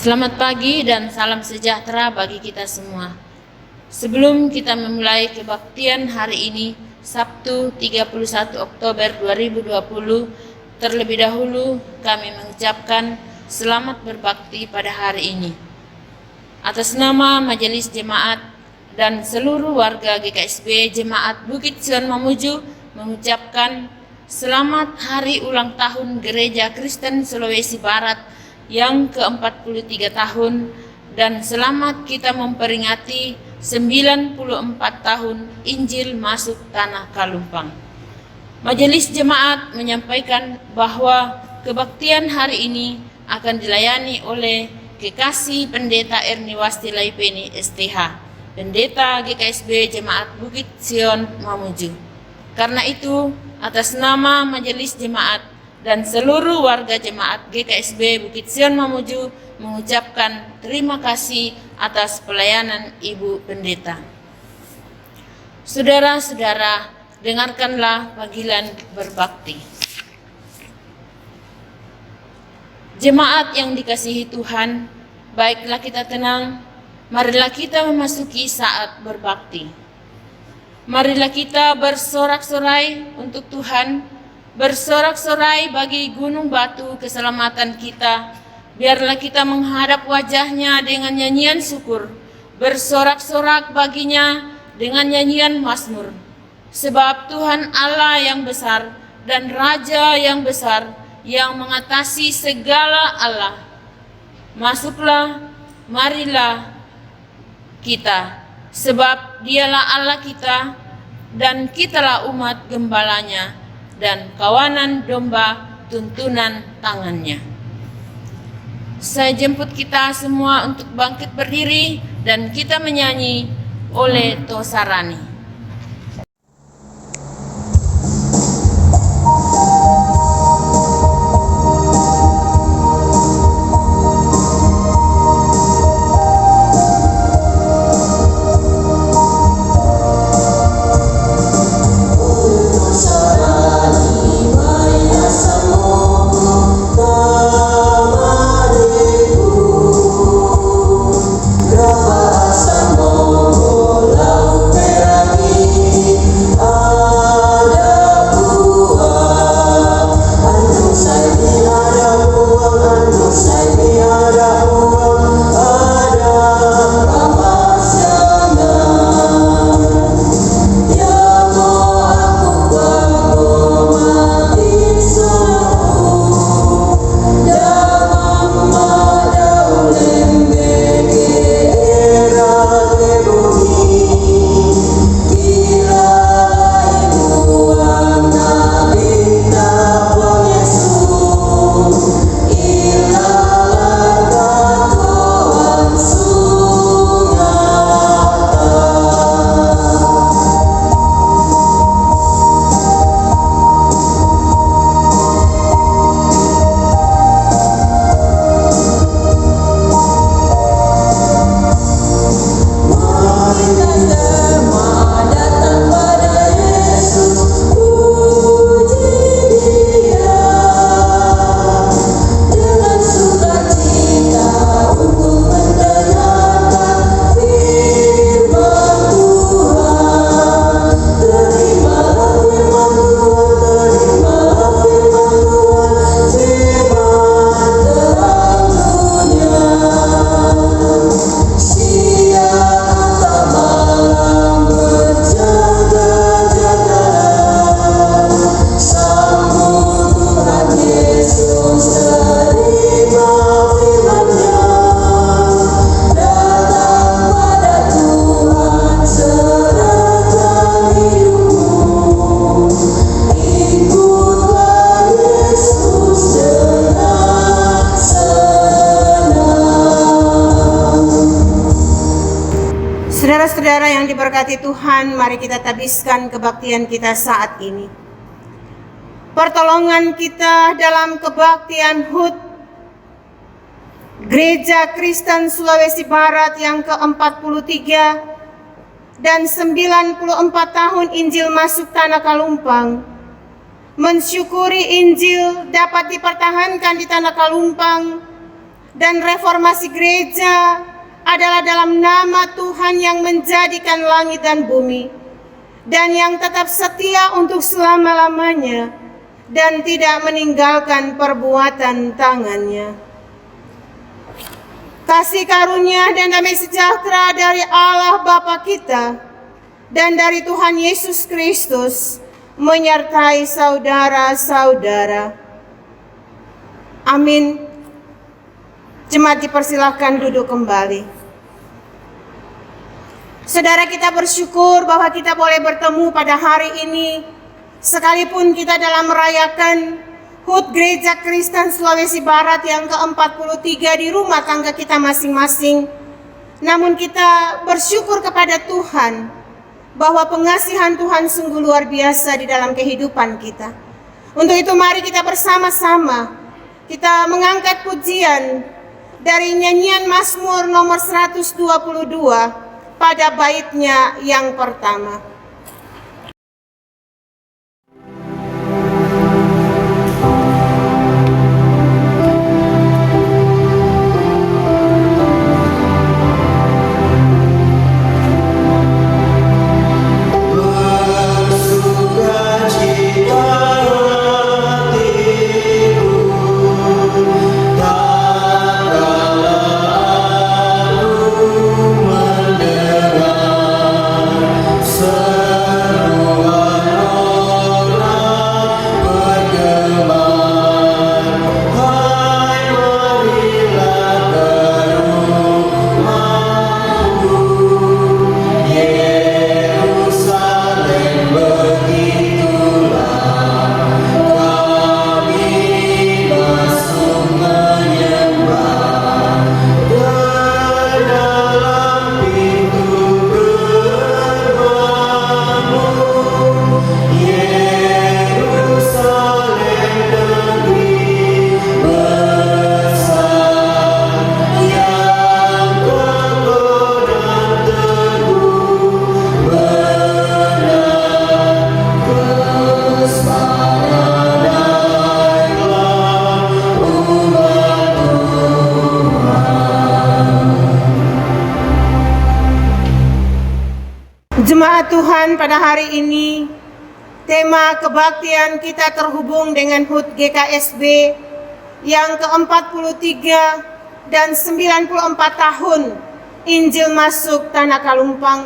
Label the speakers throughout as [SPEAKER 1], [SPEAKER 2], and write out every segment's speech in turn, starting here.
[SPEAKER 1] Selamat pagi dan salam sejahtera bagi kita semua. Sebelum kita memulai kebaktian hari ini, Sabtu 31 Oktober 2020, terlebih dahulu kami mengucapkan selamat berbakti pada hari ini. Atas nama Majelis Jemaat dan seluruh warga GKSB Jemaat Bukit Sion Mamuju mengucapkan selamat hari ulang tahun Gereja Kristen Sulawesi Barat yang ke-43 tahun dan selamat kita memperingati 94 tahun Injil masuk Tanah Kalumpang. Majelis Jemaat menyampaikan bahwa kebaktian hari ini akan dilayani oleh Kekasih Pendeta Erni Wasti Laipeni STH, Pendeta GKSB Jemaat Bukit Sion Mamuju. Karena itu, atas nama Majelis Jemaat dan seluruh warga jemaat GKSB Bukit Sion Mamuju mengucapkan terima kasih atas pelayanan Ibu Pendeta. Saudara-saudara, dengarkanlah panggilan berbakti. Jemaat yang dikasihi Tuhan, baiklah kita tenang, marilah kita memasuki saat berbakti. Marilah kita bersorak-sorai untuk Tuhan, bersorak-sorai bagi gunung batu keselamatan kita. Biarlah kita menghadap wajahnya dengan nyanyian syukur, bersorak-sorak baginya dengan nyanyian mazmur. Sebab Tuhan Allah yang besar dan Raja yang besar yang mengatasi segala Allah. Masuklah, marilah kita, sebab dialah Allah kita dan kitalah umat gembalanya dan kawanan domba tuntunan tangannya. Saya jemput kita semua untuk bangkit berdiri dan kita menyanyi oleh Tosarani.
[SPEAKER 2] Saudara-saudara yang diberkati Tuhan, mari kita tabiskan kebaktian kita saat ini. Pertolongan kita dalam kebaktian HUT Gereja Kristen Sulawesi Barat yang ke-43 dan 94 tahun Injil masuk Tanah Kalumpang. Mensyukuri Injil dapat dipertahankan di Tanah Kalumpang dan reformasi gereja adalah dalam nama Tuhan yang menjadikan langit dan bumi, dan yang tetap setia untuk selama-lamanya, dan tidak meninggalkan perbuatan tangannya. Kasih karunia dan damai sejahtera dari Allah Bapa kita dan dari Tuhan Yesus Kristus menyertai saudara-saudara. Amin. Jemaat dipersilahkan duduk kembali. Saudara, kita bersyukur bahwa kita boleh bertemu pada hari ini, sekalipun kita dalam merayakan HUT Gereja Kristen Sulawesi Barat yang ke-43 di rumah tangga kita masing-masing. Namun kita bersyukur kepada Tuhan bahwa pengasihan Tuhan sungguh luar biasa di dalam kehidupan kita. Untuk itu mari kita bersama-sama kita mengangkat pujian dari nyanyian Mazmur nomor 122 pada baitnya yang pertama. Jemaat Tuhan, pada hari ini tema kebaktian kita terhubung dengan HUT GKSB yang ke-43 dan 94 tahun Injil masuk Tanah Kalumpang.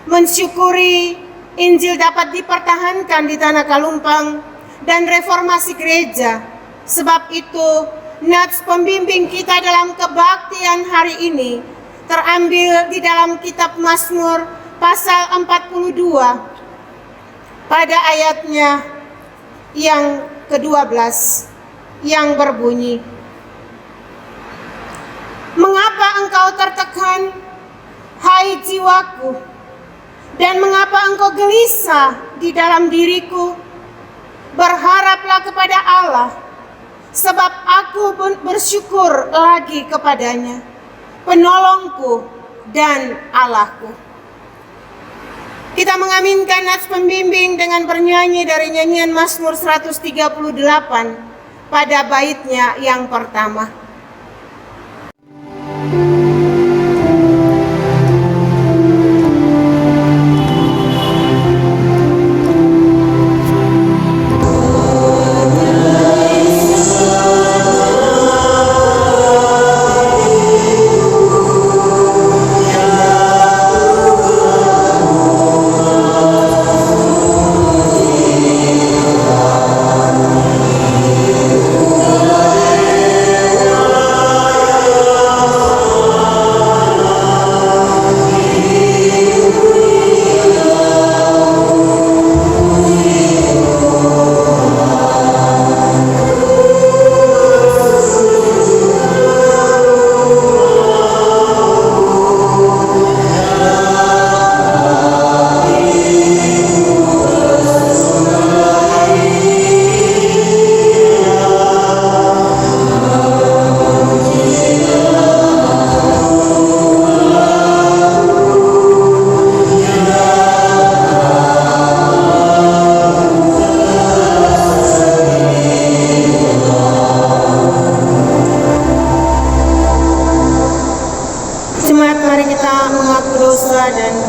[SPEAKER 2] Mensyukuri Injil dapat dipertahankan di Tanah Kalumpang dan reformasi gereja. Sebab itu nats pembimbing kita dalam kebaktian hari ini terambil di dalam kitab Mazmur pasal 42 pada ayatnya yang ke-12 yang berbunyi, "Mengapa engkau tertekan, hai jiwaku, dan mengapa engkau gelisah di dalam diriku? Berharaplah kepada Allah, sebab aku bersyukur lagi kepadanya, penolongku dan Allahku." Kita mengaminkan nats pembimbing dengan bernyanyi dari nyanyian Mazmur 138 pada baitnya yang pertama.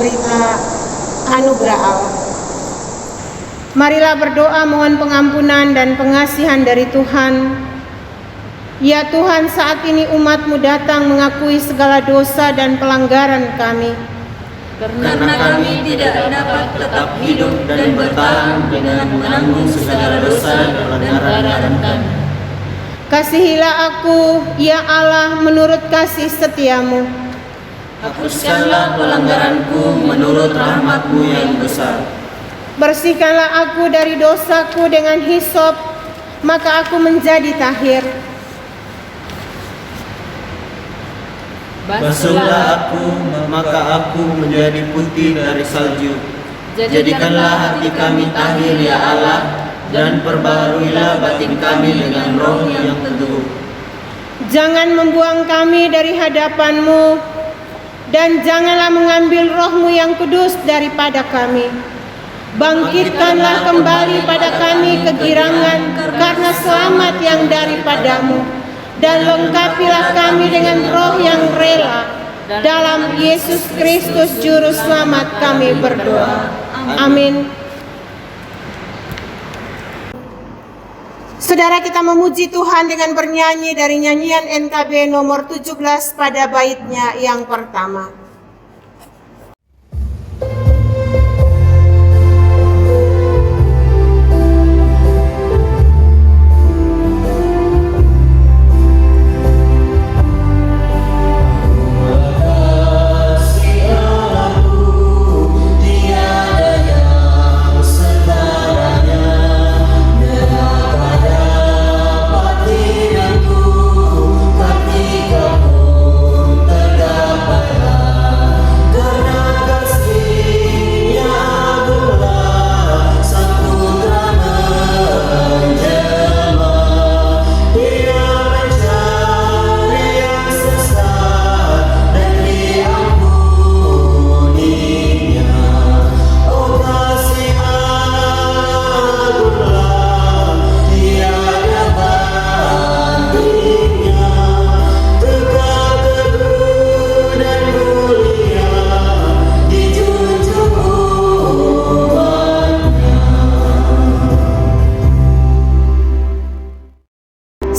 [SPEAKER 2] berita anugerah Allah. Marilah berdoa mohon pengampunan dan pengasihan dari Tuhan. Ya Tuhan, saat ini umat-Mu datang mengakui segala dosa dan pelanggaran kami.
[SPEAKER 3] Karena kami tidak dapat tetap hidup dan bertahan dengan menanggung segala dosa dan pelanggaran kami.
[SPEAKER 2] Kasihilah aku, ya Allah, menurut kasih setiamu.
[SPEAKER 3] Hapuskanlah pelanggaranku menurut rahmat-Mu yang besar.
[SPEAKER 2] Bersihkanlah aku dari dosaku dengan hisop, maka aku menjadi tahir.
[SPEAKER 3] Basuhlah aku, maka aku menjadi putih dari salju. Jadikanlah hati kami tahir, ya Allah, dan perbaharuilah batin kami dengan roh yang teduh.
[SPEAKER 2] Jangan membuang kami dari hadapan-Mu, dan janganlah mengambil roh-Mu yang kudus daripada kami. Bangkitkanlah kembali pada kami kegirangan karena selamat yang daripada-Mu, dan lengkapilah kami dengan roh yang rela. Dalam Yesus Kristus Juru Selamat kami berdoa. Amin. Saudara, kita memuji Tuhan dengan bernyanyi dari nyanyian NKB nomor 17 pada baitnya yang pertama.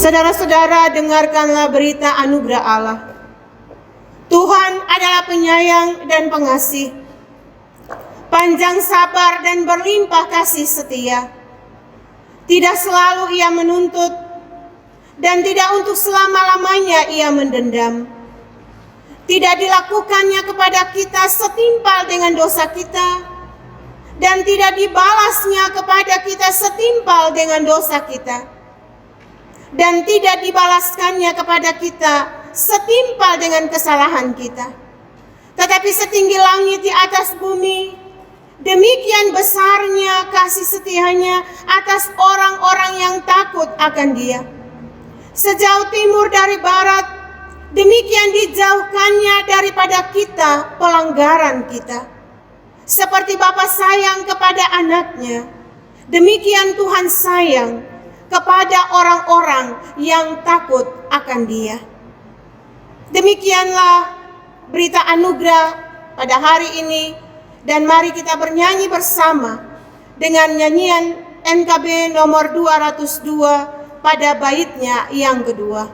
[SPEAKER 2] Saudara-saudara, dengarkanlah berita anugerah Allah. Tuhan adalah penyayang dan pengasih, panjang sabar dan berlimpah kasih setia. Tidak selalu Ia menuntut, dan tidak untuk selama-lamanya Ia mendendam. Tidak dilakukannya kepada kita setimpal dengan dosa kita, dan tidak dibalasnya kepada kita setimpal dengan dosa kita. Dan tidak dibalaskannya kepada kita setimpal dengan kesalahan kita. Tetapi setinggi langit di atas bumi, demikian besarnya kasih setianya atas orang-orang yang takut akan Dia. Sejauh timur dari barat, demikian dijauhkannya daripada kita pelanggaran kita. Seperti Bapa sayang kepada anaknya, demikian Tuhan sayang kepada orang-orang yang takut akan Dia. Demikianlah berita anugerah pada hari ini, dan mari kita bernyanyi bersama dengan nyanyian NKB nomor 202 pada baitnya yang kedua.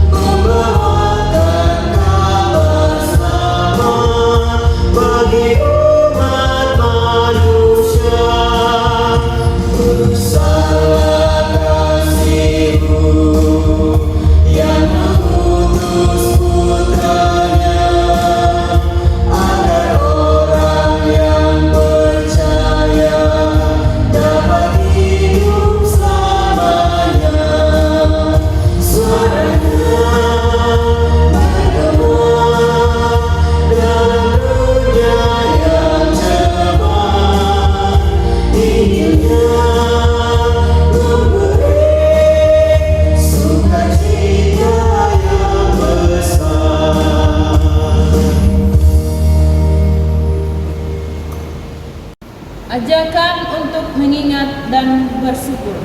[SPEAKER 3] Membawakan kabar
[SPEAKER 1] bersyukur.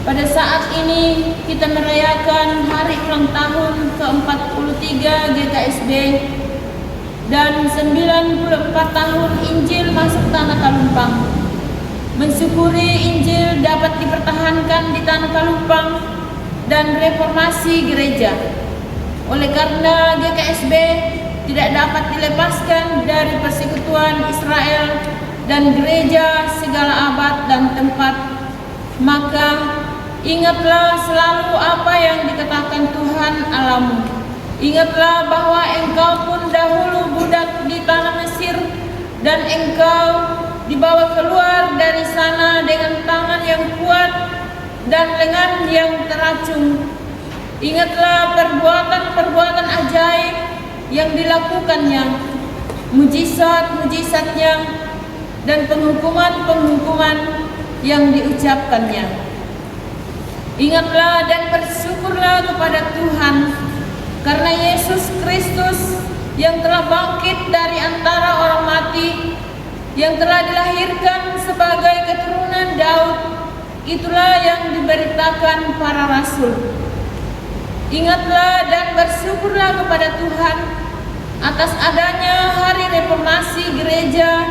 [SPEAKER 1] Pada saat ini kita merayakan hari ulang tahun ke-43 GKSB dan 94 tahun Injil masuk Tanah Kalumpang. Mensyukuri Injil dapat dipertahankan di Tanah Kalumpang dan reformasi gereja. Oleh karena GKSB tidak dapat dilepaskan dari persekutuan Israel dan gereja segala abad dan tempat, maka ingatlah selalu apa yang dikatakan Tuhan Allahmu. Ingatlah bahwa engkau pun dahulu budak di tanah Mesir, dan engkau dibawa keluar dari sana dengan tangan yang kuat dan lengan yang teracung. Ingatlah perbuatan-perbuatan ajaib yang dilakukannya, mujizat-mujizatnya, dan penghukuman-penghukuman yang diucapkannya. Ingatlah dan bersyukurlah kepada Tuhan karena Yesus Kristus yang telah bangkit dari antara orang mati, yang telah dilahirkan sebagai keturunan Daud. Itulah yang diberitakan para rasul. Ingatlah dan bersyukurlah kepada Tuhan atas adanya hari reformasi gereja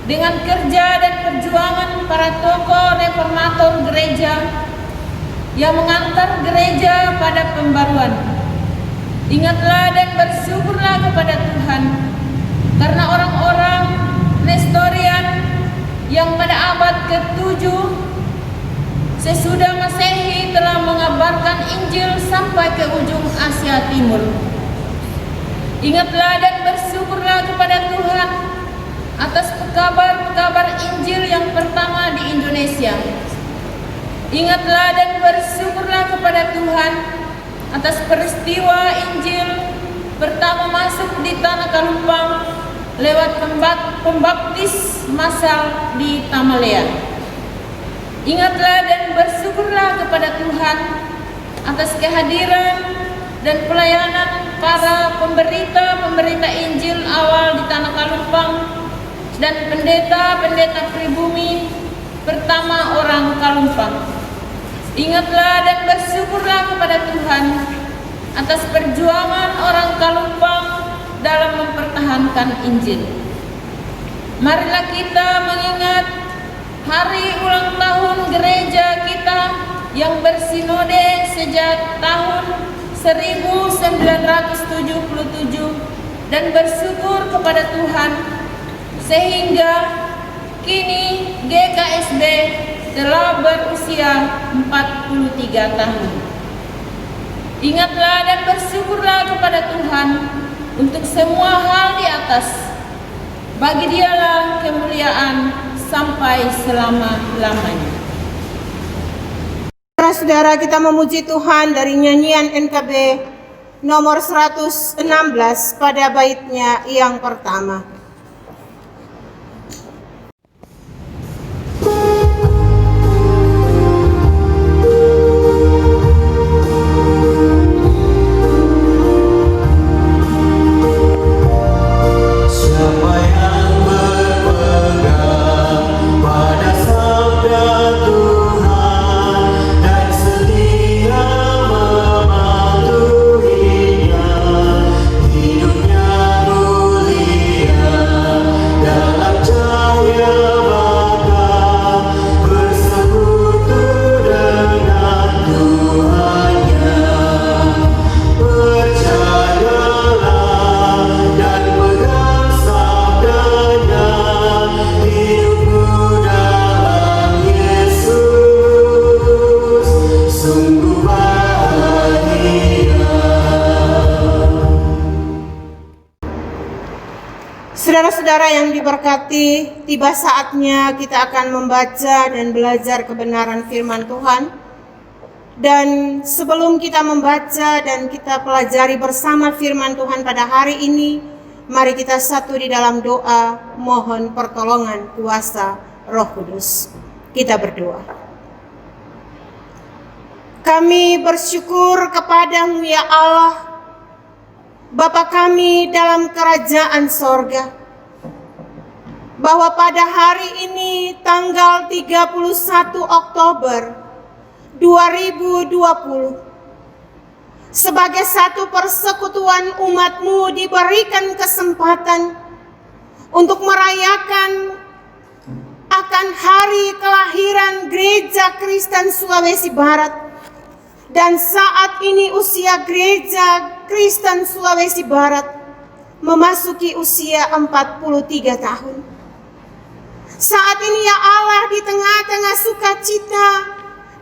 [SPEAKER 1] dengan kerja dan perjuangan para tokoh reformator gereja yang mengantar gereja pada pembaruan. Ingatlah dan bersyukurlah kepada Tuhan karena orang-orang Nestorian yang pada abad ke-7 sesudah Masehi telah mengabarkan Injil sampai ke ujung Asia Timur. Ingatlah dan bersyukurlah kepada Tuhan atas kabar-kabar Injil yang pertama di Indonesia. Ingatlah dan bersyukurlah kepada Tuhan atas peristiwa Injil pertama masuk di Tanah Kalumpang lewat pembaptis massal di Tamalea. Ingatlah dan bersyukurlah kepada Tuhan atas kehadiran dan pelayanan para pemberita Injil awal di Tanah Kalumpang dan pendeta-pendeta pribumi pertama orang Kalumpang. Ingatlah dan bersyukurlah kepada Tuhan atas perjuangan orang Kalumpang dalam mempertahankan Injil. Marilah kita mengingat hari ulang tahun gereja kita yang bersinode sejak tahun 1977 dan bersyukur kepada Tuhan sehingga kini GKSB telah berusia 43 tahun. Ingatlah dan bersyukurlah kepada Tuhan untuk semua hal di atas. Bagi Dialah kemuliaan sampai selama-lamanya.
[SPEAKER 2] Saudara, kita memuji Tuhan dari nyanyian NKB nomor 116 pada baitnya yang pertama. Saudara-saudara yang diberkati, tiba saatnya kita akan membaca dan belajar kebenaran firman Tuhan. Dan sebelum kita membaca dan kita pelajari bersama firman Tuhan pada hari ini, mari kita satu di dalam doa mohon pertolongan kuasa Roh Kudus. Kita berdoa. Kami bersyukur kepadamu ya Allah, Bapa kami dalam kerajaan sorga. bahwa pada hari ini tanggal 31 Oktober 2020 sebagai satu persekutuan umatmu diberikan kesempatan untuk merayakan akan hari kelahiran Gereja Kristen Sulawesi Barat. Dan saat ini usia Gereja Kristen Sulawesi Barat memasuki usia 43 tahun. Saat ini ya Allah, di tengah-tengah sukacita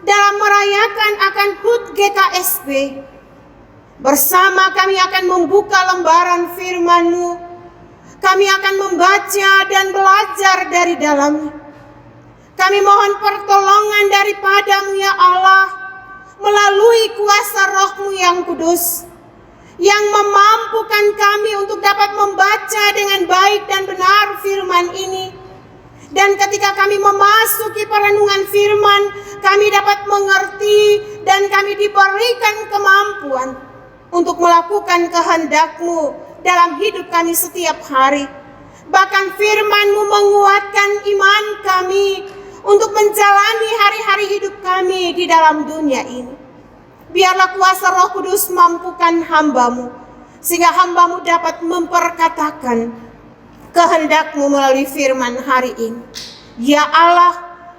[SPEAKER 2] dalam merayakan akan HUT GKSB, bersama kami akan membuka lembaran firman-Mu. Kami akan membaca dan belajar dari dalamnya. Kami mohon pertolongan daripada-Mu ya Allah, melalui kuasa Roh-Mu yang kudus, yang memampukan kami untuk dapat membaca dengan baik dan benar firman ini. Dan ketika kami memasuki perenungan firman, kami dapat mengerti dan kami diberikan kemampuan untuk melakukan kehendak-Mu dalam hidup kami setiap hari. Bahkan firman-Mu menguatkan iman kami untuk menjalani hari-hari hidup kami di dalam dunia ini. Biarlah kuasa Roh Kudus mampukan hamba-Mu, sehingga hamba-Mu dapat memperkatakan kehendak-Mu melalui firman hari ini. Ya Allah,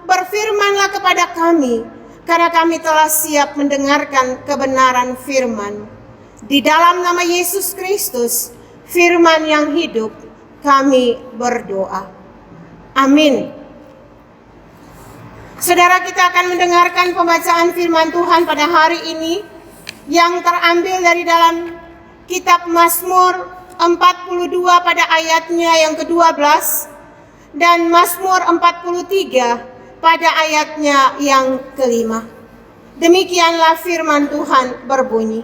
[SPEAKER 2] berfirmanlah kepada kami, karena kami telah siap mendengarkan kebenaran firman. Di dalam nama Yesus Kristus, firman yang hidup, kami berdoa. Amin. Saudara, kita akan mendengarkan pembacaan firman Tuhan pada hari ini yang terambil dari dalam kitab Mazmur 42 pada ayatnya yang ke-12 dan Mazmur 43 pada ayatnya yang ke-5. Demikianlah firman Tuhan berbunyi.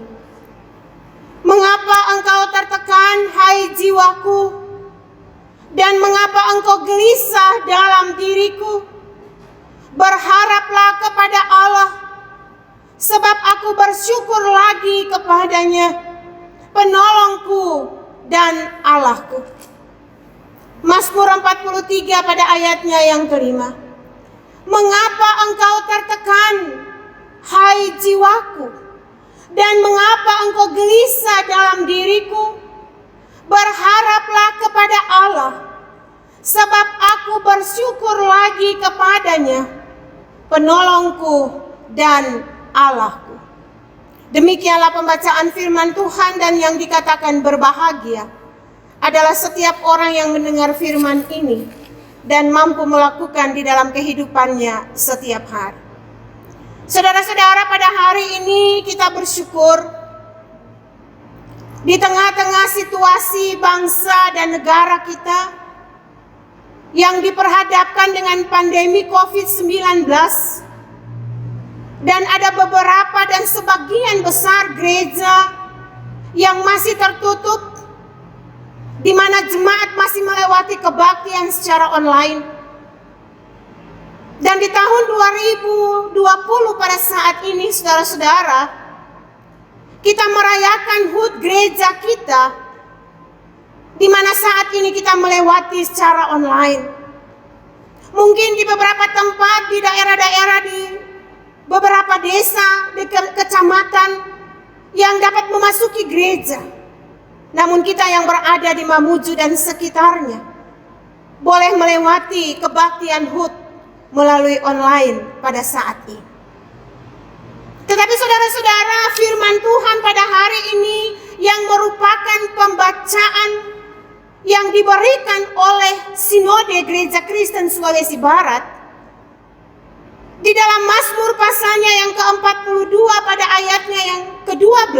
[SPEAKER 2] Mengapa engkau tertekan, hai jiwaku? Dan mengapa engkau gelisah dalam diriku? Berharaplah kepada Allah, sebab aku bersyukur lagi kepadanya, penolongku dan Allahku. Mazmur 43 pada ayatnya yang ke-5. Mengapa engkau tertekan, hai jiwaku? Dan mengapa engkau gelisah dalam diriku? Berharaplah kepada Allah, sebab aku bersyukur lagi kepadanya, penolongku dan Allahku. Demikianlah pembacaan firman Tuhan, dan yang dikatakan berbahagia adalah setiap orang yang mendengar firman ini dan mampu melakukan di dalam kehidupannya setiap hari. Saudara-saudara, pada hari ini kita bersyukur di tengah-tengah situasi bangsa dan negara kita yang diperhadapkan dengan pandemi COVID-19, dan ada beberapa dan sebagian besar gereja yang masih tertutup, di mana jemaat masih melewati kebaktian secara online. Dan di tahun 2020 pada saat ini, saudara-saudara, kita merayakan HUT gereja kita, di mana saat ini kita melewati secara online. Mungkin di beberapa tempat, di daerah-daerah, di beberapa desa, di kecamatan yang dapat memasuki gereja. Namun kita yang berada di Mamuju dan sekitarnya boleh melewati kebaktian HUT melalui online pada saat ini. Tetapi saudara-saudara, firman Tuhan pada hari ini yang merupakan pembacaan yang diberikan oleh Sinode Gereja Kristen Sulawesi Barat, di dalam Mazmur pasalnya yang ke-42 pada ayatnya yang ke-12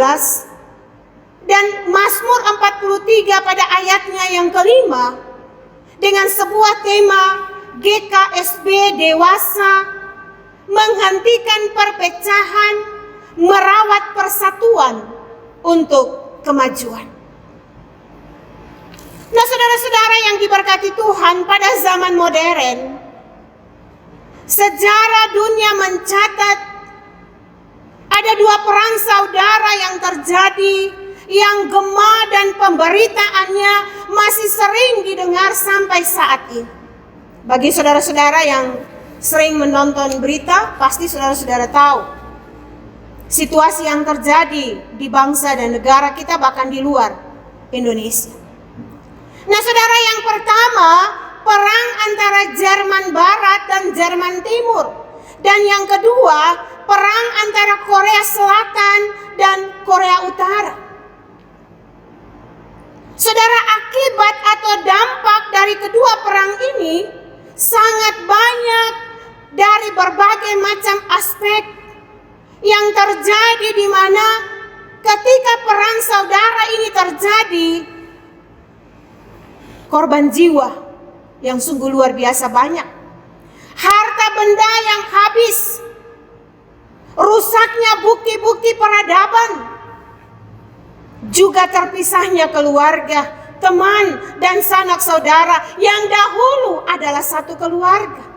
[SPEAKER 2] dan Mazmur 43 pada ayatnya yang ke-5, dengan sebuah tema GKSB dewasa, menghentikan perpecahan, merawat persatuan untuk kemajuan. Nah, saudara-saudara yang diberkati Tuhan, pada zaman modern, sejarah dunia mencatat ada dua perang saudara yang terjadi, yang gema dan pemberitaannya masih sering didengar sampai saat ini. Bagi saudara-saudara yang sering menonton berita, pasti saudara-saudara tahu situasi yang terjadi di bangsa dan negara kita, bahkan di luar Indonesia. Nah, saudara, yang pertama, perang antara Jerman Barat dan Jerman Timur. Dan yang kedua, perang antara Korea Selatan dan Korea Utara. Saudara, akibat atau dampak dari kedua perang ini sangat banyak dari berbagai macam aspek yang terjadi, di mana ketika perang saudara ini terjadi, korban jiwa yang sungguh luar biasa banyak, harta benda yang habis, rusaknya bukti-bukti peradaban, juga terpisahnya keluarga, teman, dan sanak saudara yang dahulu adalah satu keluarga.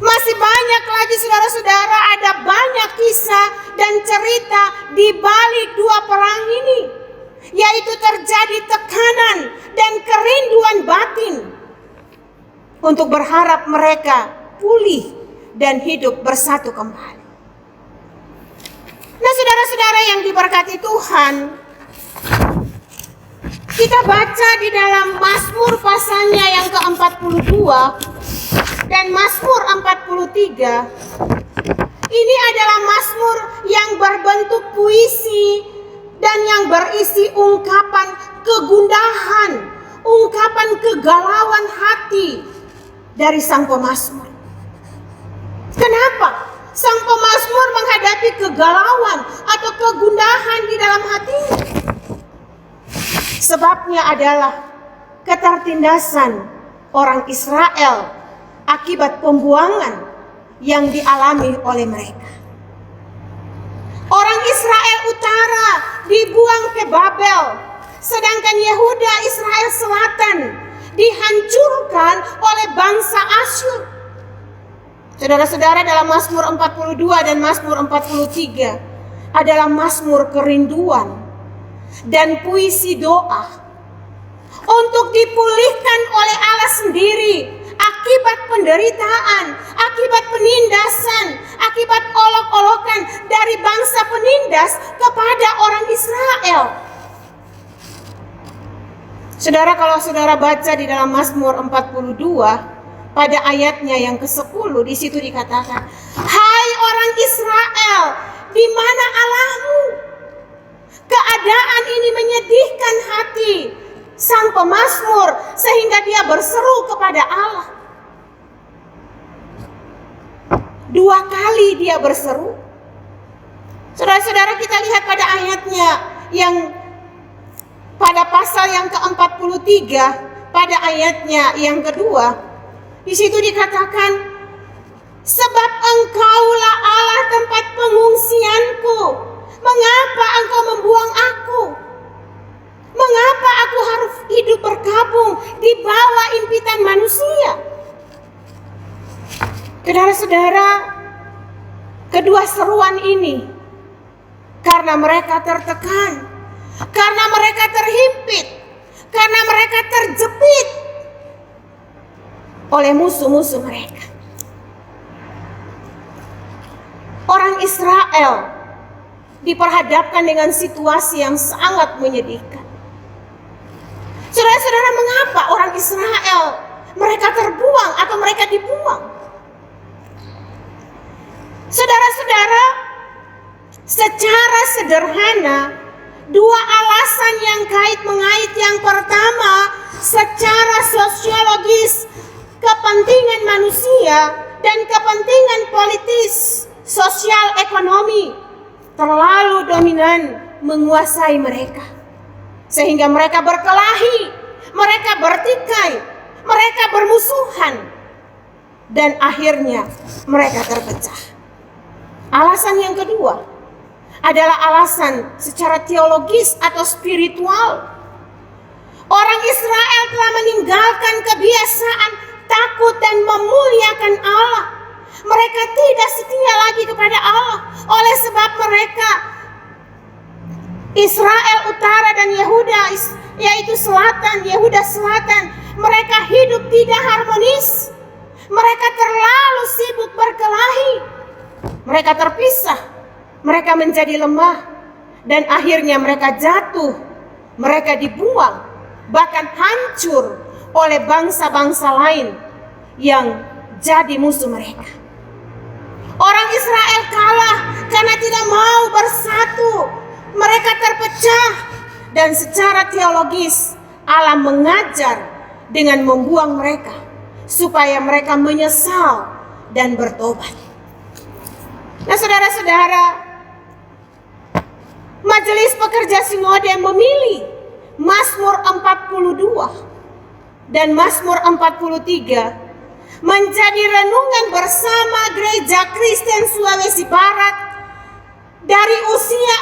[SPEAKER 2] Masih banyak lagi saudara-saudara, ada banyak kisah dan cerita di balik dua perang ini, yaitu terjadi tekanan dan kerinduan batin untuk berharap mereka pulih dan hidup bersatu kembali. Nah, saudara-saudara yang diberkati Tuhan, kita baca di dalam Mazmur pasalnya yang ke-42 dan Mazmur 43. Ini adalah Mazmur yang berbentuk puisi dan yang berisi ungkapan kegundahan, ungkapan kegalauan hati dari sang pemazmur. Kenapa sang pemazmur menghadapi kegalauan atau kegundahan di dalam hatinya? Sebabnya adalah ketertindasan orang Israel akibat pembuangan yang dialami oleh mereka. Orang Israel Utara dibuang ke Babel, sedangkan Yehuda Israel Selatan dihancurkan oleh bangsa Asyur. Saudara-saudara, dalam Mazmur 42 dan Mazmur 43 adalah mazmur kerinduan dan puisi doa untuk dipulihkan oleh Allah sendiri akibat penderitaan, akibat penindasan, akibat olok-olokan dari bangsa penindas kepada orang Israel. Saudara, kalau saudara baca di dalam Mazmur 42 pada ayatnya yang ke-10, di situ dikatakan, "Hai orang Israel, di mana Allahmu?" Keadaan ini menyedihkan hati sang pemazmur sehingga dia berseru kepada Allah. 2 kali dia berseru. Saudara-saudara, kita lihat pada ayatnya yang pada pasal yang ke-43, pada ayatnya yang kedua, di situ dikatakan, "Sebab Engkaulah Allah tempat pengungsianku, mengapa Engkau membuang aku? Mengapa aku harus hidup berkabung di bawah impitan manusia?" Saudara-saudara, kedua seruan ini karena mereka tertekan, karena mereka terhimpit, karena mereka terjepit oleh musuh-musuh mereka. Orang Israel diperhadapkan dengan situasi yang sangat menyedihkan. Saudara-saudara, mengapa orang Israel mereka terbuang atau mereka dibuang? Saudara-saudara, secara sederhana, 2 alasan yang kait-mengait. Yang pertama, secara sosiologis, kepentingan manusia dan kepentingan politis, sosial, ekonomi terlalu dominan menguasai mereka, sehingga mereka berkelahi, mereka bertikai, mereka bermusuhan, dan akhirnya mereka terpecah. Alasan yang kedua adalah alasan secara teologis atau spiritual. Orang Israel telah meninggalkan kebiasaan takut dan memuliakan Allah. Mereka tidak setia lagi kepada Allah. Oleh sebab mereka, Israel Utara dan Yehuda, yaitu Selatan, Yehuda Selatan, mereka hidup tidak harmonis. Mereka terlalu sibuk berkelahi. Mereka terpisah. Mereka menjadi lemah. Dan akhirnya mereka jatuh. Mereka dibuang. Bahkan hancur oleh bangsa-bangsa lain yang jadi musuh mereka. Orang Israel kalah karena tidak mau bersatu. Mereka terpecah. Dan secara teologis Allah mengajar dengan membuang mereka supaya mereka menyesal dan bertobat. Nah, saudara-saudara, Majelis Pekerja Sinode memilih Mazmur 42 dan Mazmur 43 menjadi renungan bersama Gereja Kristen Sulawesi Barat dari usia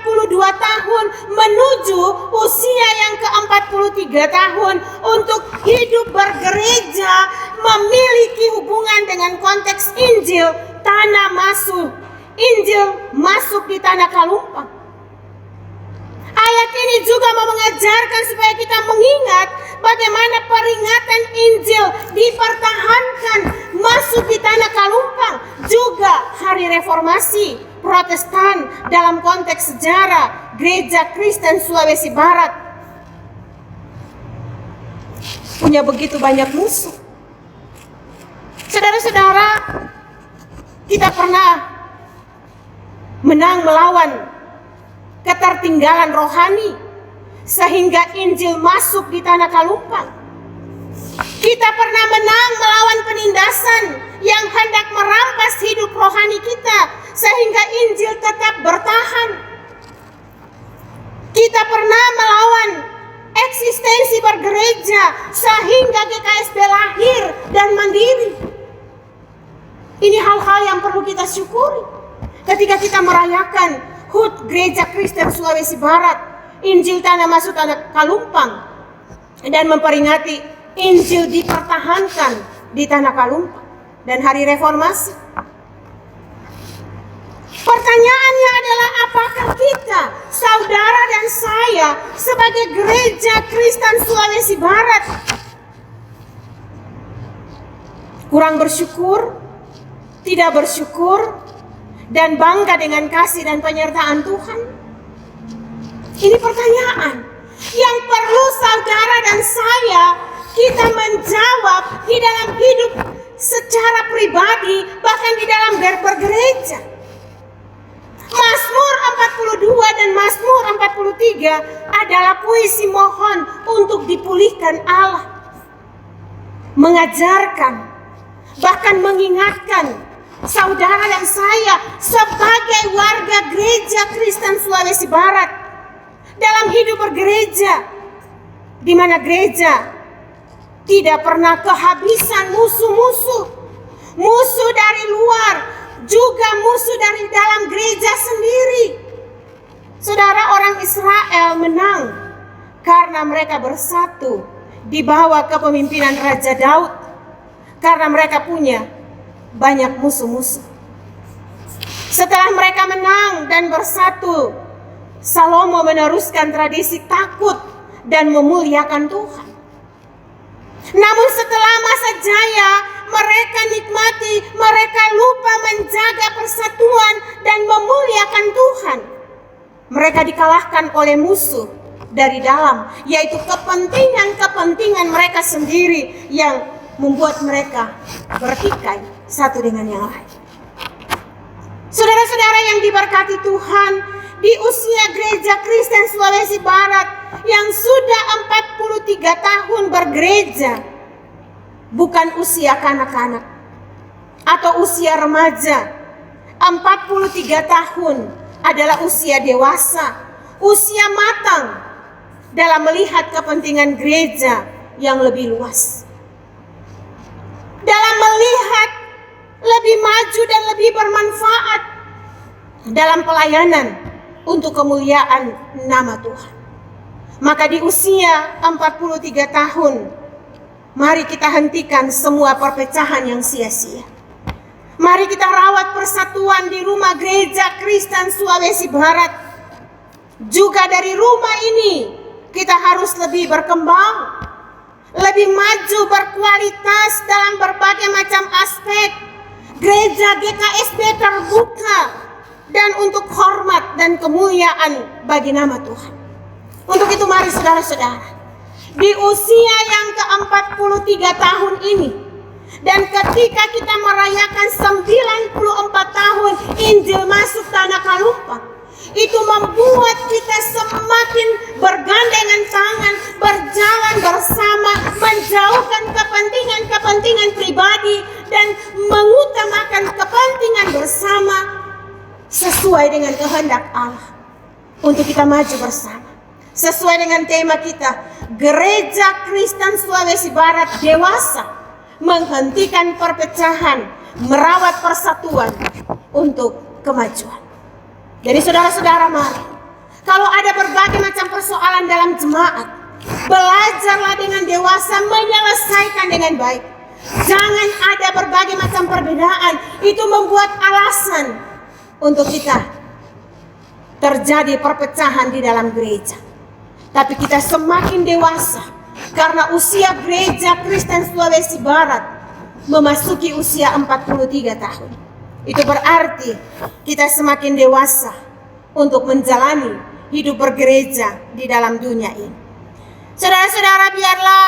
[SPEAKER 2] 42 tahun menuju usia yang ke-43 tahun untuk hidup bergereja, memiliki hubungan dengan konteks Injil masuk di tanah Kalumpang. Ayat ini juga mau mengajarkan supaya kita mengingat bagaimana peringatan Injil dipertahankan masuk di tanah Kalumpang. Juga hari reformasi Protestan dalam konteks sejarah Gereja Kristen Sulawesi Barat punya begitu banyak musuh. Saudara-saudara, kita pernah menang melawan ketertinggalan rohani sehingga Injil masuk di tanah Kalumpang. Kita pernah menang melawan penindasan yang hendak merampas hidup rohani kita sehingga Injil tetap bertahan. Kita pernah melawan eksistensi bergereja sehingga GKSB lahir dan mandiri. Ini hal-hal yang perlu kita syukuri ketika kita merayakan HUT Gereja Kristen Sulawesi Barat, Injil tanah masuk tanah Kalumpang, dan memperingati Injil dipertahankan di tanah Kalumpang dan hari reformasi. Pertanyaannya adalah, apakah kita, saudara dan saya, sebagai Gereja Kristen Sulawesi Barat kurang bersyukur, tidak bersyukur, dan bangga dengan kasih dan penyertaan Tuhan? Ini pertanyaan yang perlu saudara dan saya kita menjawab di dalam hidup secara pribadi, bahkan di dalam bergereja. Mazmur 42 dan Mazmur 43 adalah puisi mohon untuk dipulihkan Allah, mengajarkan, bahkan mengingatkan saudara dan saya sebagai warga Gereja Kristen Sulawesi Barat dalam hidup bergereja, di mana gereja tidak pernah kehabisan musuh dari luar, juga musuh dari dalam gereja sendiri. Saudara, orang Israel menang karena mereka bersatu di bawah kepemimpinan Raja Daud, karena mereka punya banyak musuh-musuh. Setelah mereka menang dan bersatu, Salomo meneruskan tradisi takut dan memuliakan Tuhan. Namun setelah masa jaya, mereka nikmati, mereka lupa menjaga persatuan dan memuliakan Tuhan. Mereka dikalahkan oleh musuh dari dalam, yaitu kepentingan mereka sendiri yang membuat mereka bertikai satu dengan yang lain. Saudara-saudara yang diberkati Tuhan, di usia Gereja Kristen Sulawesi Barat yang sudah 43 tahun bergereja, bukan usia kanak-kanak atau usia remaja. 43 tahun adalah usia dewasa, usia matang dalam melihat kepentingan gereja yang lebih luas, dalam melihat lebih maju dan lebih bermanfaat dalam pelayanan untuk kemuliaan nama Tuhan. Maka di usia 43 tahun, mari kita hentikan semua perpecahan yang sia-sia. Mari kita rawat persatuan di rumah Gereja Kristen Sulawesi Barat. Juga dari rumah ini kita harus lebih berkembang. lebih maju, berkualitas dalam berbagai macam aspek. Gereja GKSB terbuka dan untuk hormat dan kemuliaan bagi nama Tuhan. Untuk itu mari saudara-saudara, di usia yang ke-43 tahun ini, dan ketika kita merayakan 94 tahun Injil masuk Tanah Kalumpang, itu membuat kita semakin bergandengan tangan, berjalan bersama, menjauhkan kepentingan pribadi dan mengutamakan kepentingan bersama sesuai dengan kehendak Allah untuk kita maju bersama. Sesuai dengan tema kita, Gereja Kristen Sulawesi Barat dewasa, menghentikan perpecahan, merawat persatuan untuk kemajuan. Jadi saudara-saudara, mari, kalau ada berbagai macam persoalan dalam jemaat, belajarlah dengan dewasa menyelesaikan dengan baik. Jangan ada berbagai macam perbedaan, itu membuat alasan untuk kita terjadi perpecahan di dalam gereja. Tapi kita semakin dewasa karena usia Gereja Kristen Sulawesi Barat memasuki usia 43 tahun. Itu berarti kita semakin dewasa untuk menjalani hidup bergereja di dalam dunia ini. Saudara-saudara, biarlah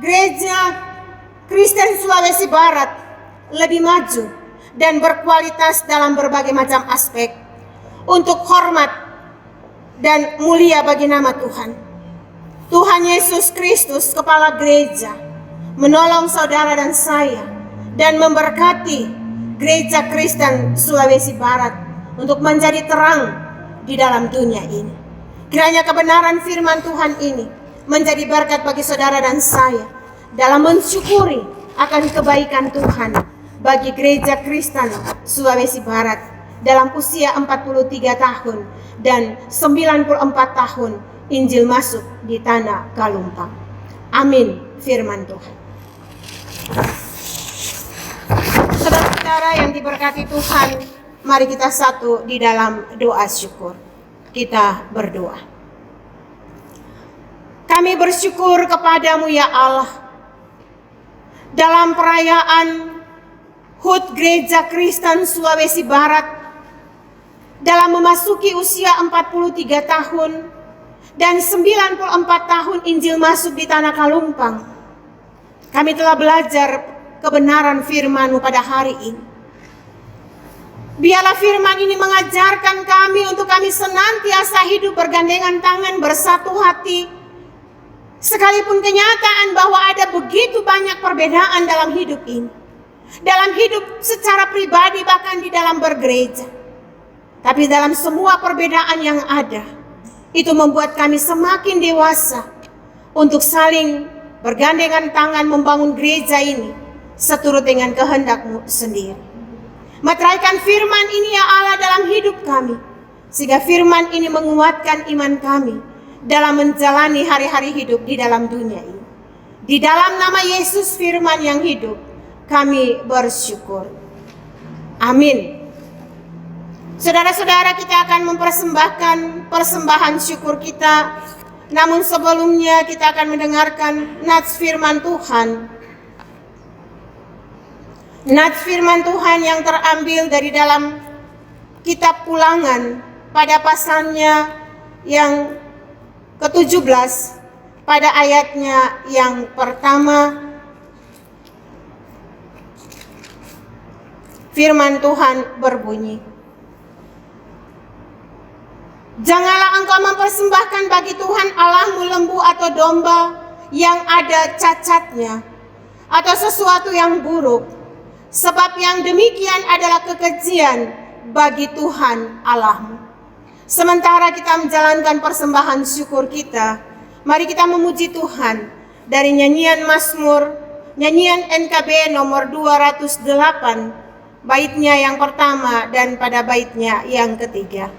[SPEAKER 2] Gereja Kristen Sulawesi Barat lebih maju dan berkualitas dalam berbagai macam aspek untuk hormat dan mulia bagi nama Tuhan. Tuhan Yesus Kristus, Kepala Gereja, menolong saudara dan saya dan memberkati Gereja Kristen Sulawesi Barat untuk menjadi terang di dalam dunia ini. Kiranya kebenaran firman Tuhan ini menjadi berkat bagi saudara dan saya dalam mensyukuri akan kebaikan Tuhan bagi Gereja Kristen Sulawesi Barat dalam usia 43 tahun dan 94 tahun Injil masuk di Tanah Kalumpang. Amin firman Tuhan. Saudara-saudara yang diberkati Tuhan, mari kita satu di dalam doa syukur. Kita berdoa. Kami bersyukur kepadamu ya Allah, dalam perayaan HUT Gereja Kristen Sulawesi Barat, dalam memasuki usia 43 tahun dan 94 tahun Injil masuk di Tanah Kalumpang, kami telah belajar kebenaran firman-Mu pada hari ini. Biarlah firman ini mengajarkan kami untuk kami senantiasa hidup bergandengan tangan, bersatu hati, sekalipun kenyataan bahwa ada begitu banyak perbedaan dalam hidup ini, dalam hidup secara pribadi bahkan di dalam bergereja. Tapi dalam semua perbedaan yang ada, itu membuat kami semakin dewasa untuk saling bergandengan tangan membangun gereja ini seturut dengan kehendak-Mu sendiri. Materaikan firman ini ya Allah dalam hidup kami, sehingga firman ini menguatkan iman kami dalam menjalani hari-hari hidup di dalam dunia ini. Di dalam nama Yesus firman yang hidup, kami bersyukur. Amin. Saudara-saudara, kita akan mempersembahkan persembahan syukur kita. Namun sebelumnya kita akan mendengarkan nats firman Tuhan. Nats firman Tuhan yang terambil dari dalam kitab Ulangan pada pasalnya yang ke-17 pada ayatnya yang pertama. Firman Tuhan berbunyi, "Janganlah engkau mempersembahkan bagi Tuhan Allahmu lembu atau domba yang ada cacatnya, atau sesuatu yang buruk, sebab yang demikian adalah kekejian bagi Tuhan Allahmu." Sementara kita menjalankan persembahan syukur kita, mari kita memuji Tuhan dari nyanyian Mazmur, nyanyian NKB nomor 208, baitnya yang pertama dan pada baitnya yang ketiga.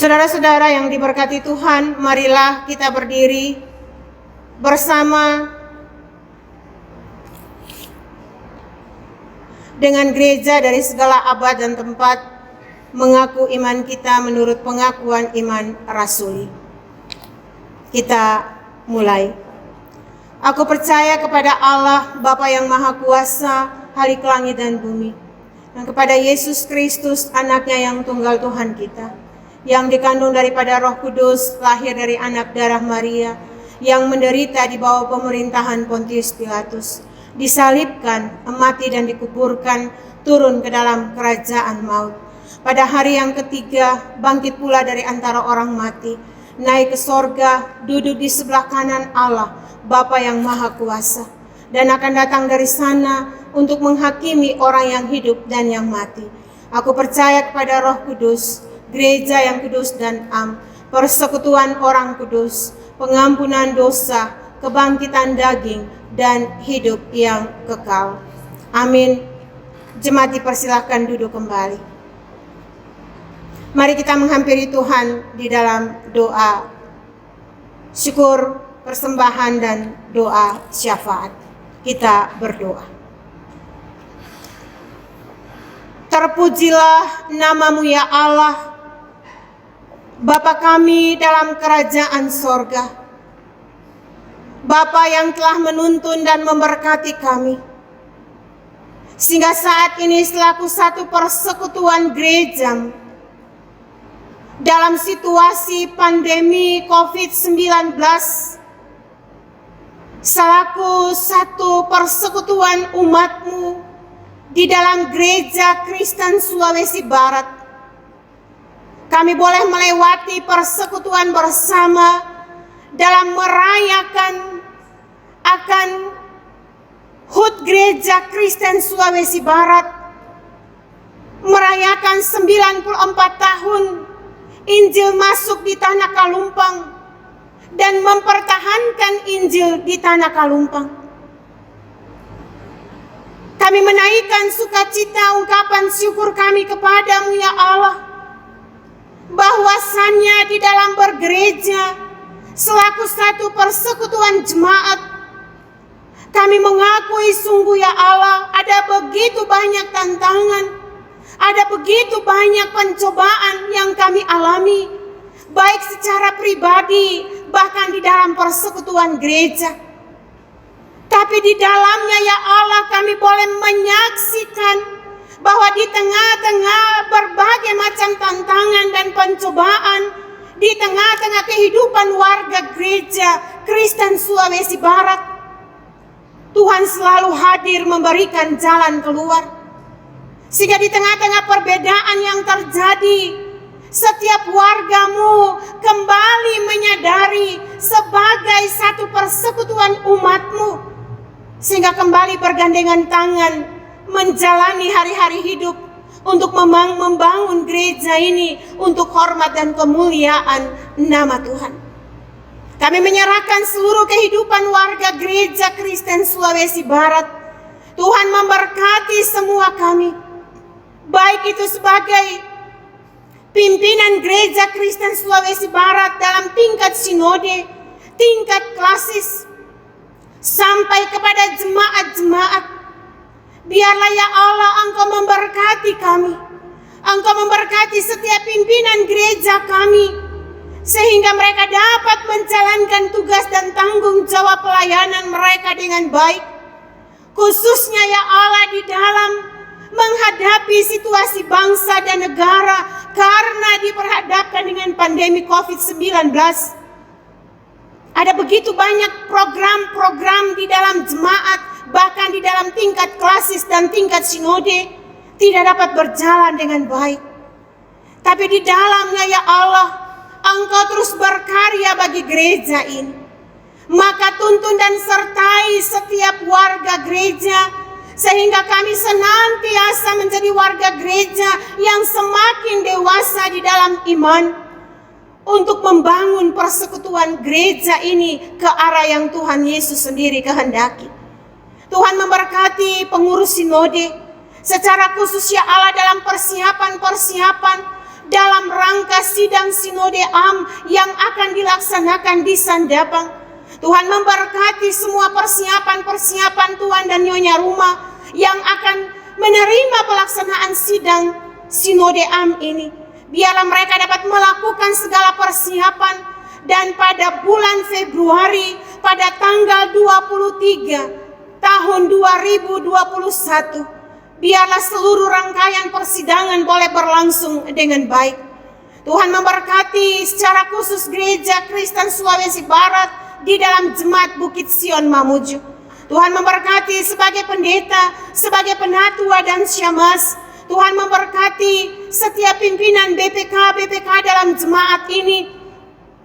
[SPEAKER 2] Saudara-saudara yang diberkati Tuhan, marilah kita berdiri bersama dengan gereja dari segala abad dan tempat mengaku iman kita menurut pengakuan iman rasuli. Kita mulai. Aku percaya kepada Allah, Bapa yang Maha Kuasa, Khalik langit dan bumi, dan kepada Yesus Kristus, anaknya yang tunggal Tuhan kita, yang dikandung daripada Roh Kudus, lahir dari anak darah Maria, yang menderita di bawah pemerintahan Pontius Pilatus, disalibkan, mati dan dikuburkan, turun ke dalam kerajaan maut. Pada hari yang ketiga, bangkit pula dari antara orang mati, naik ke sorga, duduk di sebelah kanan Allah, Bapa yang Maha Kuasa, dan akan datang dari sana untuk menghakimi orang yang hidup dan yang mati. Aku percaya kepada Roh Kudus, gereja yang kudus dan am, persekutuan orang kudus, pengampunan dosa, kebangkitan daging, dan hidup yang kekal. Amin. Jemaat dipersilahkan duduk kembali. Mari kita menghampiri Tuhan di dalam doa syukur, persembahan, dan doa syafaat. Kita berdoa. Terpujilah nama-Mu ya Allah, Bapa kami dalam kerajaan sorga, Bapa yang telah menuntun dan memberkati kami, sehingga saat ini selaku satu persekutuan gereja dalam situasi pandemi COVID-19, selaku satu persekutuan umat-Mu di dalam Gereja Kristen Sulawesi Barat, kami boleh melewati persekutuan bersama dalam merayakan akan HUT Gereja Kristen Sulawesi Barat, merayakan 94 tahun Injil masuk di Tanah Kalumpang dan mempertahankan Injil di Tanah Kalumpang. Kami menaikkan sukacita ungkapan syukur kami kepadamu ya Allah, bahwasannya di dalam bergereja selaku satu persekutuan jemaat, kami mengakui sungguh ya Allah, ada begitu banyak tantangan, ada begitu banyak pencobaan yang kami alami, baik secara pribadi, bahkan di dalam persekutuan gereja. Tapi di dalamnya ya Allah, kami boleh menyaksikan bahwa di tengah-tengah berbagai macam tantangan dan pencobaan, di tengah-tengah kehidupan warga gereja Kristen Sulawesi Barat, Tuhan selalu hadir memberikan jalan keluar. Sehingga di tengah-tengah perbedaan yang terjadi, setiap warga-Mu kembali menyadari sebagai satu persekutuan umat-Mu, sehingga kembali bergandengan tangan menjalani hari-hari hidup untuk membangun gereja ini untuk hormat dan kemuliaan nama Tuhan. Kami menyerahkan seluruh kehidupan warga gereja Kristen Sulawesi Barat. Tuhan memberkati semua kami, baik itu sebagai pimpinan gereja Kristen Sulawesi Barat dalam tingkat sinode, tingkat klasis, sampai kepada jemaat-jemaat. Biarlah ya Allah Engkau memberkati kami, Engkau memberkati setiap pimpinan gereja kami, sehingga mereka dapat menjalankan tugas dan tanggung jawab pelayanan mereka dengan baik. Khususnya ya Allah di dalam menghadapi situasi bangsa dan negara karena diperhadapkan dengan pandemi COVID-19. Ada begitu banyak program-program di dalam jemaat, bahkan di dalam tingkat klasis dan tingkat sinode, tidak dapat berjalan dengan baik. Tapi di dalamnya ya Allah, Engkau terus berkarya bagi gereja ini. Maka tuntun dan sertai setiap warga gereja, sehingga kami senantiasa menjadi warga gereja yang semakin dewasa di dalam iman, untuk membangun persekutuan gereja ini ke arah yang Tuhan Yesus sendiri kehendaki. Tuhan memberkati pengurus sinode, secara khusus ya Allah dalam persiapan-persiapan dalam rangka sidang Sinode Am yang akan dilaksanakan di Sandapang. Tuhan memberkati semua persiapan-persiapan Tuhan dan Nyonya Rumah yang akan menerima pelaksanaan sidang Sinode Am ini. Biarlah mereka dapat melakukan segala persiapan, dan pada bulan Februari pada tanggal 23 tahun 2021, biarlah seluruh rangkaian persidangan boleh berlangsung dengan baik. Tuhan memberkati secara khusus Gereja Kristen Sulawesi Barat di dalam Jemaat Bukit Sion Mamuju. Tuhan memberkati sebagai pendeta, sebagai penatua dan syemasi. Tuhan memberkati setiap pimpinan BPK dalam jemaat ini,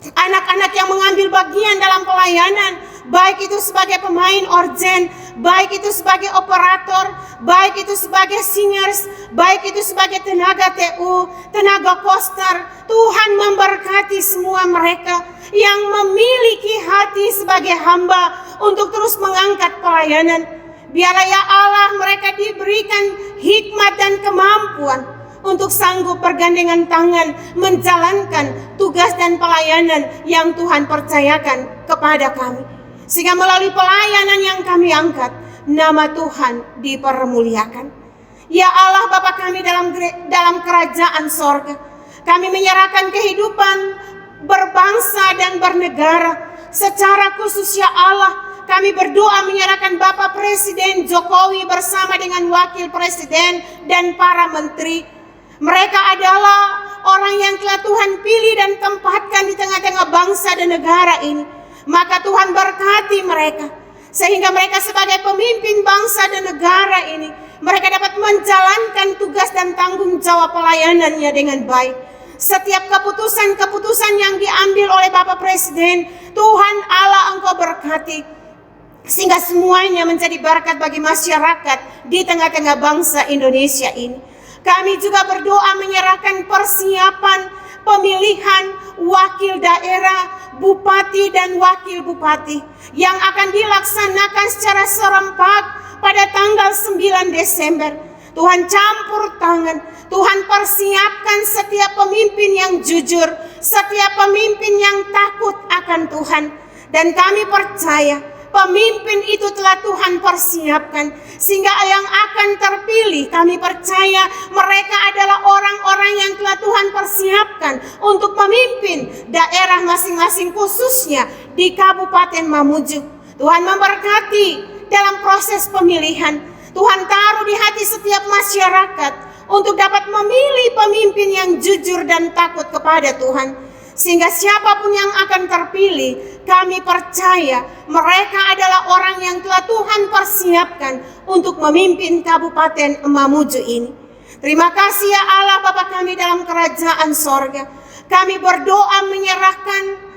[SPEAKER 2] anak-anak yang mengambil bagian dalam pelayanan, baik itu sebagai pemain organ, baik itu sebagai operator, baik itu sebagai singers, baik itu sebagai tenaga TU, tenaga koster. Tuhan memberkati semua mereka yang memiliki hati sebagai hamba untuk terus mengangkat pelayanan. Biarlah ya Allah mereka diberikan hikmat dan kemampuan untuk sanggup bergandengan tangan menjalankan tugas dan pelayanan yang Tuhan percayakan kepada kami. Sehingga melalui pelayanan yang kami angkat, nama Tuhan dipermuliakan. Ya Allah Bapa kami dalam kerajaan sorga, kami menyerahkan kehidupan berbangsa dan bernegara. Secara khusus ya Allah, kami berdoa menyerahkan Bapak Presiden Jokowi bersama dengan Wakil Presiden dan para menteri. Mereka adalah orang yang telah Tuhan pilih dan tempatkan di tengah-tengah bangsa dan negara ini. Maka Tuhan berkati mereka, sehingga mereka sebagai pemimpin bangsa dan negara ini, mereka dapat menjalankan tugas dan tanggung jawab pelayanannya dengan baik. Setiap keputusan-keputusan yang diambil oleh Bapak Presiden, Tuhan Allah Engkau berkati, sehingga semuanya menjadi berkat bagi masyarakat di tengah-tengah bangsa Indonesia ini. Kami juga berdoa menyerahkan persiapan pemilihan wakil daerah, bupati dan wakil bupati yang akan dilaksanakan secara serempak pada tanggal 9 Desember. Tuhan campur tangan, Tuhan persiapkan setiap pemimpin yang jujur, setiap pemimpin yang takut akan Tuhan. Dan kami percaya pemimpin itu telah Tuhan persiapkan, sehingga yang akan terpilih, kami percaya mereka adalah orang-orang yang telah Tuhan persiapkan untuk memimpin daerah masing-masing, khususnya di Kabupaten Mamuju. Tuhan memberkati dalam proses pemilihan. Tuhan taruh di hati setiap masyarakat untuk dapat memilih pemimpin yang jujur dan takut kepada Tuhan. Sehingga siapapun yang akan terpilih, kami percaya mereka adalah orang yang telah Tuhan persiapkan untuk memimpin Kabupaten Mamuju ini. Terima kasih ya Allah Bapa kami dalam kerajaan sorga. Kami berdoa menyerahkan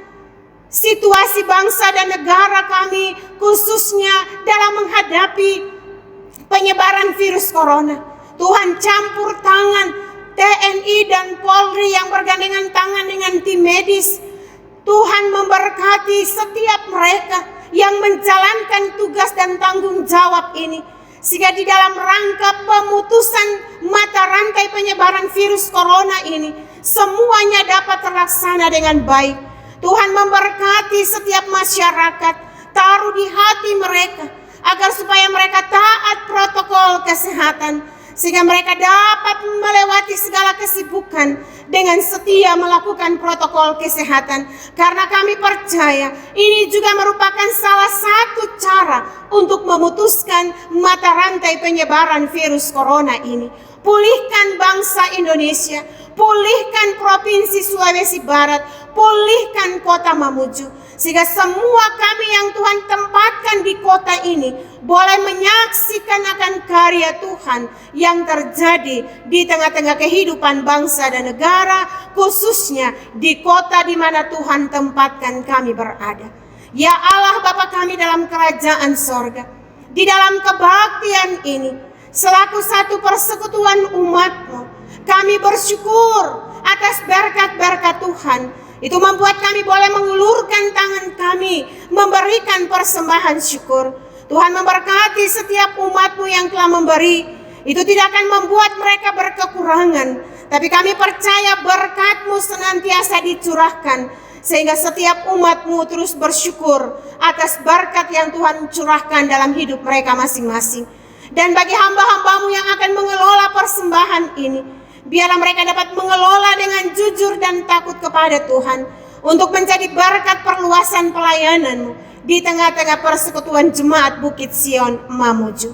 [SPEAKER 2] situasi bangsa dan negara kami, khususnya dalam menghadapi penyebaran virus corona. Tuhan campur tangan TNI dan Polri yang bergandengan tangan dengan tim medis. Tuhan memberkati setiap mereka yang menjalankan tugas dan tanggung jawab ini, sehingga di dalam rangka pemutusan mata rantai penyebaran virus corona ini, semuanya dapat terlaksana dengan baik. Tuhan memberkati setiap masyarakat, taruh di hati mereka agar supaya mereka taat protokol kesehatan, sehingga mereka dapat melewati segala kesibukan dengan setia melakukan protokol kesehatan. Karena kami percaya ini juga merupakan salah satu cara untuk memutuskan mata rantai penyebaran virus corona ini. Pulihkan bangsa Indonesia, pulihkan Provinsi Sulawesi Barat, pulihkan Kota Mamuju, sehingga semua kami yang Tuhan tempatkan di kota ini boleh menyaksikan akan karya Tuhan yang terjadi di tengah-tengah kehidupan bangsa dan negara, khususnya di kota di mana Tuhan tempatkan kami berada. Ya Allah Bapa kami dalam kerajaan sorga, di dalam kebaktian ini, selaku satu persekutuan umat-Mu, kami bersyukur atas berkat-berkat Tuhan. Itu membuat kami boleh mengulurkan tangan kami, memberikan persembahan syukur. Tuhan memberkati setiap umat-Mu yang telah memberi. Itu tidak akan membuat mereka berkekurangan, Tapi kami percaya berkat-Mu senantiasa dicurahkan, sehingga setiap umat-Mu terus bersyukur atas berkat yang Tuhan curahkan dalam hidup mereka masing-masing. Dan bagi hamba-hamba-Mu yang akan mengelola persembahan ini, biarlah mereka dapat mengelola dengan jujur dan takut kepada Tuhan, untuk menjadi berkat perluasan pelayanan-Mu di tengah-tengah persekutuan jemaat Bukit Sion Mamuju.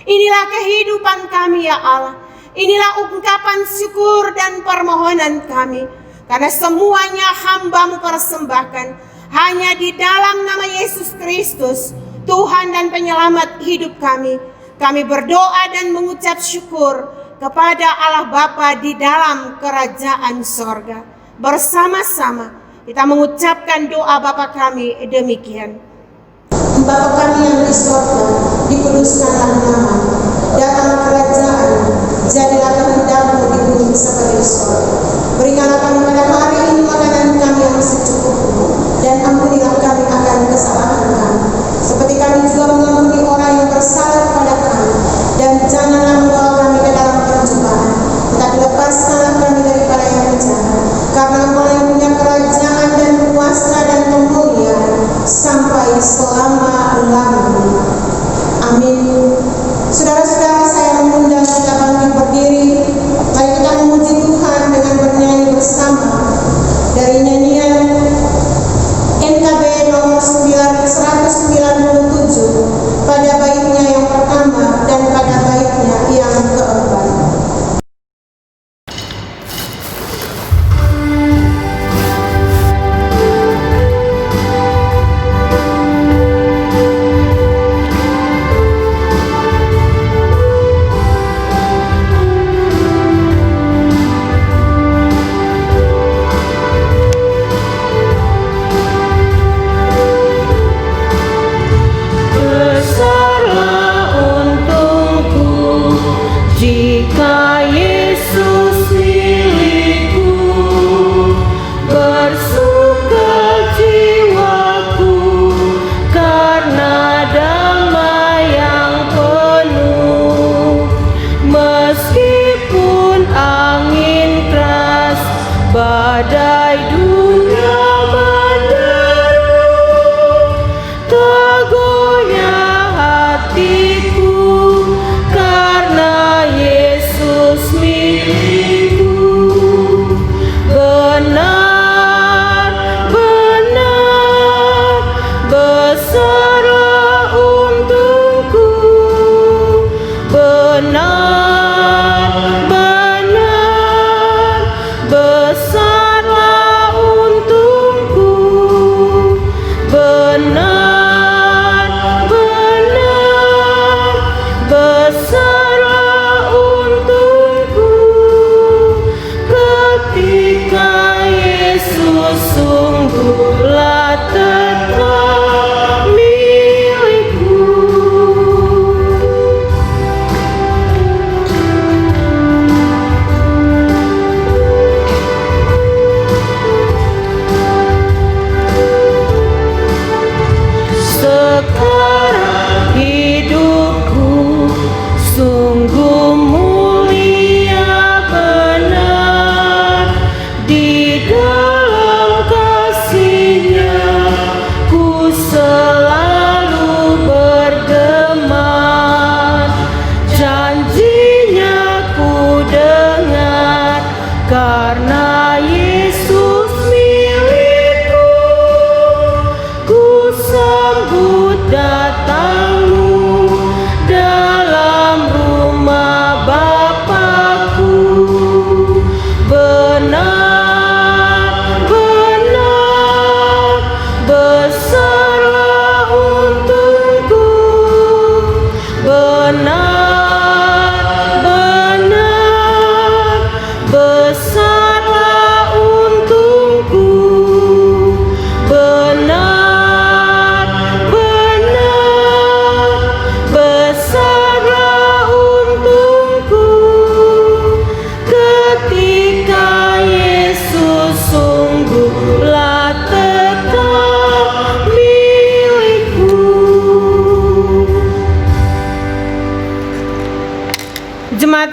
[SPEAKER 2] Inilah kehidupan kami ya Allah. Inilah ungkapan syukur dan permohonan kami. Karena semuanya hamba-Mu persembahkan hanya di dalam nama Yesus Kristus, Tuhan dan Penyelamat hidup kami. Kami berdoa dan mengucap syukur kepada Allah Bapa di dalam kerajaan sorga. Bersama-sama kita mengucapkan doa Bapa kami demikian.
[SPEAKER 4] Bapa kami yang di sorga, dikuduskanlah nama-Mu, datanglah kerajaan-Mu, jadilah kehendak-Mu di bumi seperti di sorga. Berikanlah kami pada hari ini makanan kami yang secukupnya, dan ampunilah kami akan kesalahan kami, seperti kami juga mengampuni orang yang bersalah kepada kami. Dan janganlah membawa kami ke dalam pencobaan, tetapi lepaskanlah kami daripada yang jahat. Karena Engkau yang punya kerajaan dan kuasa dan kemuliaan sampai selama-lamanya. Amin. Saudara-saudara, saya mengundang kita bangkit berdiri. Mari kita memuji Tuhan dengan bernyanyi bersama dari nyanyian NKB nomor 197 pada baitnya yang pertama dan pada baitnya yang keempat.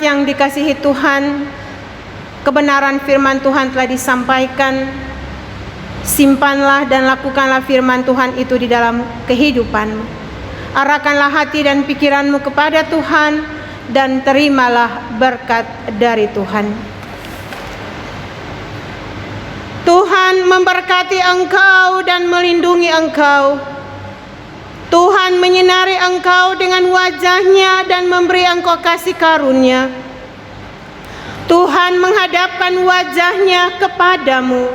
[SPEAKER 2] Yang dikasihi Tuhan, kebenaran firman Tuhan telah disampaikan. Simpanlah dan lakukanlah firman Tuhan itu di dalam kehidupanmu. Arahkanlah hati dan pikiranmu kepada Tuhan dan terimalah berkat dari Tuhan. Tuhan memberkati engkau dan melindungi engkau. Tuhan menyinari engkau dengan wajah-Nya dan memberi engkau kasih karunia. Tuhan menghadapkan wajah-Nya kepadamu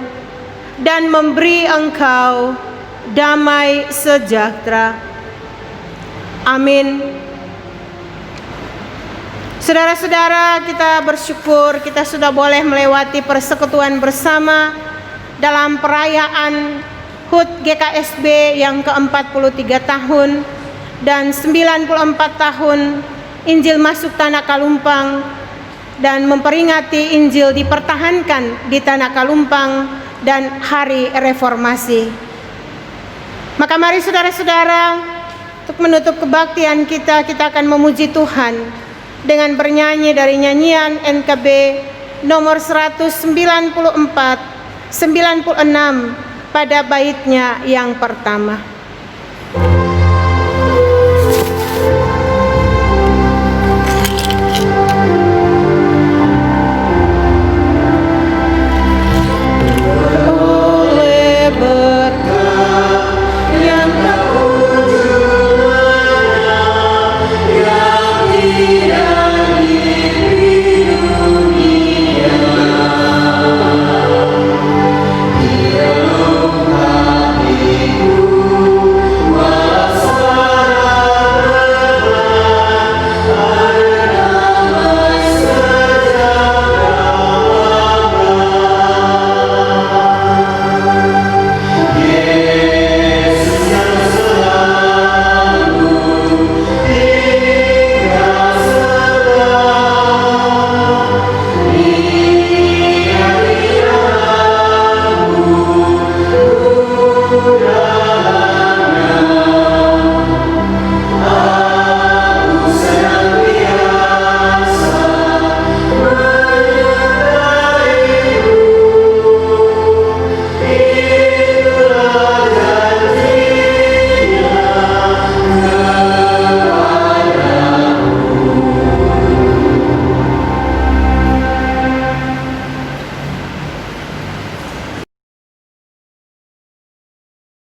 [SPEAKER 2] dan memberi engkau damai sejahtera. Amin. Saudara-saudara, kita bersyukur kita sudah boleh melewati persekutuan bersama dalam perayaan HUT GKSB yang ke-43 tahun dan 94 tahun Injil masuk Tanah Kalumpang, dan memperingati Injil dipertahankan di Tanah Kalumpang dan Hari Reformasi. Maka mari saudara-saudara, untuk menutup kebaktian kita akan memuji Tuhan dengan bernyanyi dari nyanyian NKB nomor 194, 96 pada baitnya yang pertama.